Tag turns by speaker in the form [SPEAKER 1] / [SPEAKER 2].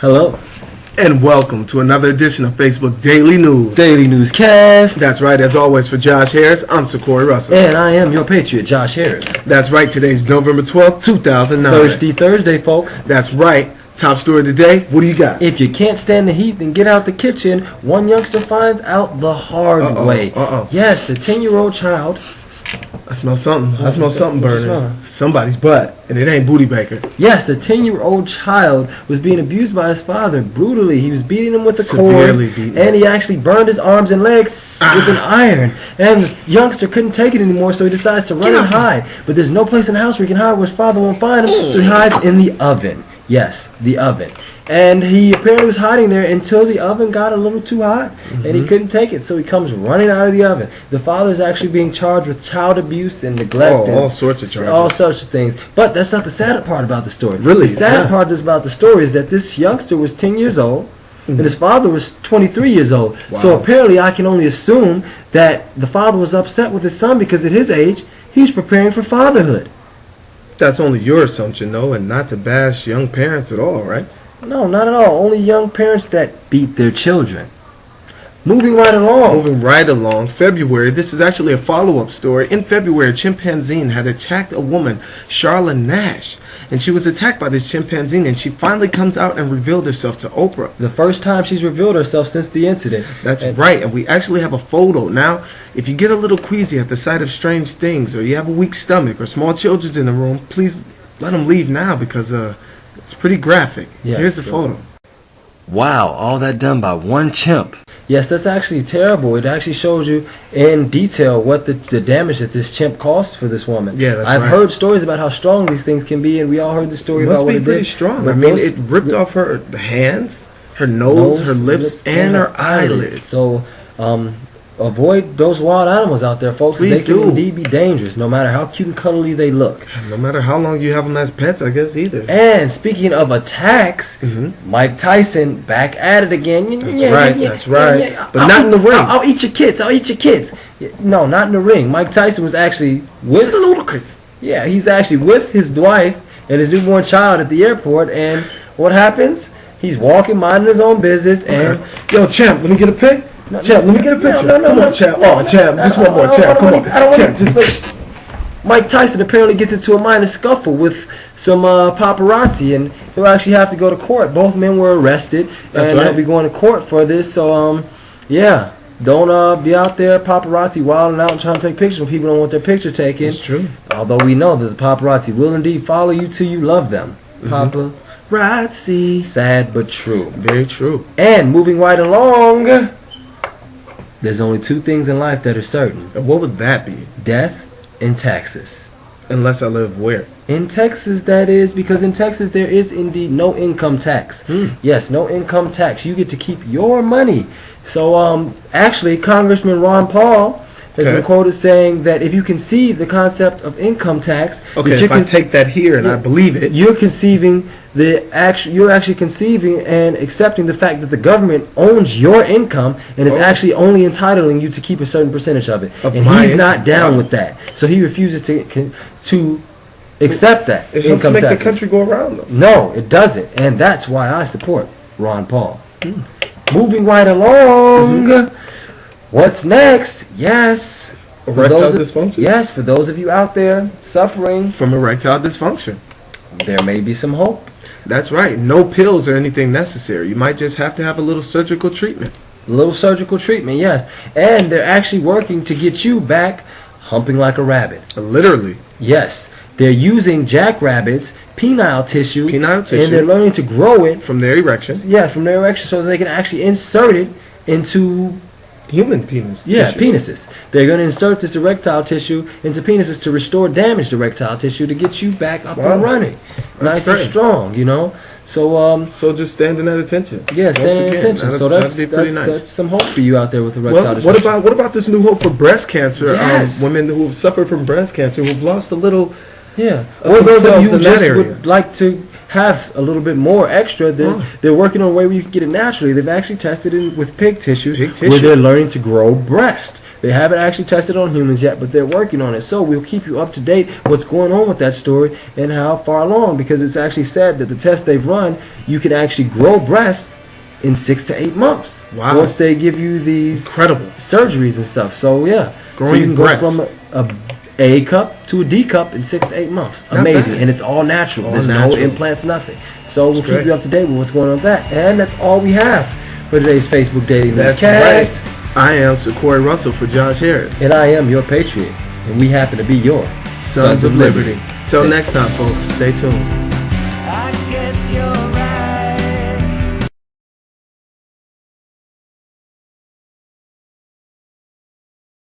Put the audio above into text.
[SPEAKER 1] Hello,
[SPEAKER 2] and welcome to another edition of Facebook Daily News.
[SPEAKER 1] Daily Newscast.
[SPEAKER 2] That's right, as always, for Josh Harris, I'm Sekori Russell.
[SPEAKER 1] And I am your patriot, Josh Harris.
[SPEAKER 2] That's right, today's November 12th, 2009.
[SPEAKER 1] Thirsty Thursday, folks.
[SPEAKER 2] That's right. Top story of the day, what do you got?
[SPEAKER 1] If you can't stand the heat, then get out the kitchen. One youngster finds out the hard way. Yes, the 10-year-old child.
[SPEAKER 2] I smell something. I smell something burning. Somebody's butt, and it ain't Booty Baker.
[SPEAKER 1] Yes, the 10-year-old child was being abused by his father brutally. He was beating him with a cord, and he actually burned his arms and legs with an iron. And the youngster couldn't take it anymore, so he decides to run and hide. But there's no place in the house where he can hide where his father won't find him, so he hides in the oven. Yes, the oven. And he apparently was hiding there until the oven got a little too hot, and he couldn't take it, so he comes running out of the oven. The father is actually being charged with child abuse and neglect.
[SPEAKER 2] All sorts of charges.
[SPEAKER 1] All sorts of things. But that's not the sad part about the story.
[SPEAKER 2] Really?
[SPEAKER 1] The sad part about the story is that this youngster was 10 years old, and his father was 23 years old.
[SPEAKER 2] Wow.
[SPEAKER 1] So apparently I can only assume that the father was upset with his son because at his age, he was preparing for fatherhood.
[SPEAKER 2] That's only your assumption, though, and not to bash young parents at all, right?
[SPEAKER 1] No, not at all. Only young parents that beat their children. Moving right along.
[SPEAKER 2] February. This is actually a follow-up story. In February, a chimpanzee had attacked a woman, Charla Nash. And she was attacked by this chimpanzee, and she finally comes out and revealed herself to Oprah.
[SPEAKER 1] The first time she's revealed herself since the incident.
[SPEAKER 2] That's right, and we actually have a photo. Now, if you get a little queasy at the sight of strange things, or you have a weak stomach, or small children's in the room, please let them leave now because it's pretty graphic.
[SPEAKER 1] Yes,
[SPEAKER 2] here's the photo.
[SPEAKER 1] Wow, all that done by one chimp. Yes, that's actually terrible. It actually shows you in detail what the damage that this chimp caused for this woman.
[SPEAKER 2] Yeah, that's
[SPEAKER 1] I've heard stories about how strong these things can be, and we all heard the story about what it did.
[SPEAKER 2] Must be pretty strong. I mean, it ripped off her hands, her nose, her lips, and her eyelids.
[SPEAKER 1] So, avoid those wild animals out there, folks.
[SPEAKER 2] Please
[SPEAKER 1] they can indeed be dangerous, no matter how cute and cuddly they look.
[SPEAKER 2] No matter how long you have them as pets, I guess, either.
[SPEAKER 1] And speaking of attacks, Mike Tyson back at it again.
[SPEAKER 2] That's right. But not in the ring.
[SPEAKER 1] I'll eat your kids. No, not in the ring. Mike Tyson was actually with...
[SPEAKER 2] ludicrous.
[SPEAKER 1] Yeah, he's actually with his wife and his newborn child at the airport, and what happens? He's walking, minding his own business, and...
[SPEAKER 2] Yo, champ, let me get a pic. Champ, let me get a picture. Come on, champ. Oh, champ, just one more. Champ, come on. Champ, just wait.
[SPEAKER 1] Mike Tyson apparently gets into a minor scuffle with some paparazzi, and he'll actually have to go to court. Both men were arrested, and they'll be going to court for this. So, yeah, don't be out there paparazzi wilding out and trying to take pictures when people don't want their picture taken.
[SPEAKER 2] It's true.
[SPEAKER 1] Although we know that the paparazzi will indeed follow you till you love them. Paparazzi. Sad but true.
[SPEAKER 2] Very true.
[SPEAKER 1] And moving right along... There's only two things in life that are certain.
[SPEAKER 2] And what would that be?
[SPEAKER 1] Death and taxes.
[SPEAKER 2] Unless I live where?
[SPEAKER 1] In Texas, that is, because in Texas there is indeed no income tax. Yes, no income tax. You get to keep your money. So, actually, Congressman Ron Paul has been quoted saying that if you conceive the concept of income tax...
[SPEAKER 2] Okay, if I take that here and I believe it...
[SPEAKER 1] You're conceiving... You're actually conceiving and accepting the fact that the government owns your income and is actually only entitling you to keep a certain percentage of it. And he's not down with that. So he refuses to accept that.
[SPEAKER 2] It helps make the country go around, though.
[SPEAKER 1] No, it doesn't. And that's why I support Ron Paul. Moving right along. What's next? Yes.
[SPEAKER 2] Erectile dysfunction.
[SPEAKER 1] Yes, for those of you out there suffering
[SPEAKER 2] from erectile dysfunction,
[SPEAKER 1] there may be some hope.
[SPEAKER 2] That's right. No pills or anything necessary. You might just have to have a little surgical treatment.
[SPEAKER 1] A little surgical treatment, yes. And they're actually working to get you back humping like a rabbit.
[SPEAKER 2] Literally.
[SPEAKER 1] Yes. They're using jackrabbits' penile tissue. And they're learning to grow it.
[SPEAKER 2] From their erection.
[SPEAKER 1] Yeah, from their erection, so that they can actually insert it into...
[SPEAKER 2] human penis tissue.
[SPEAKER 1] Penises. They're going to insert this erectile tissue into penises to restore damaged erectile tissue to get you back up and running. Nice and strong, you know. So
[SPEAKER 2] just standing at attention.
[SPEAKER 1] Yeah, standing at attention. So that's some hope for you out there with erectile dysfunction.
[SPEAKER 2] What about this new hope for breast cancer? Women who've suffered from breast cancer, who've lost a little
[SPEAKER 1] Yeah. Or those of you who
[SPEAKER 2] in that
[SPEAKER 1] just
[SPEAKER 2] area.
[SPEAKER 1] would like to have a little bit more extra, they're working on a way where you can get it naturally. They've actually tested it with pig tissue, where they're learning to grow breast. They haven't actually tested it on humans yet, but they're working on it. So we'll keep you up to date what's going on with that story and how far along, because it's actually said that the test they've run, you can actually grow breasts in 6 to 8 months.
[SPEAKER 2] Wow.
[SPEAKER 1] Once they give you these
[SPEAKER 2] Incredible
[SPEAKER 1] surgeries and stuff. So yeah,
[SPEAKER 2] growing
[SPEAKER 1] so you can
[SPEAKER 2] breasts.
[SPEAKER 1] go from a cup to a D cup in 6 to 8 months.
[SPEAKER 2] Not
[SPEAKER 1] Amazing.
[SPEAKER 2] bad.
[SPEAKER 1] And it's all natural.
[SPEAKER 2] All
[SPEAKER 1] There's
[SPEAKER 2] natural.
[SPEAKER 1] no implants, nothing. So we'll
[SPEAKER 2] great.
[SPEAKER 1] keep you up to date with what's going on with that. And that's all we have for today's Facebook Dating
[SPEAKER 2] That's
[SPEAKER 1] Newscast.
[SPEAKER 2] right. I am Sekori Russell for Josh Harris.
[SPEAKER 1] And I am your patriot. And we happen to be your
[SPEAKER 2] Sons of Liberty. Till next time, folks. Stay tuned.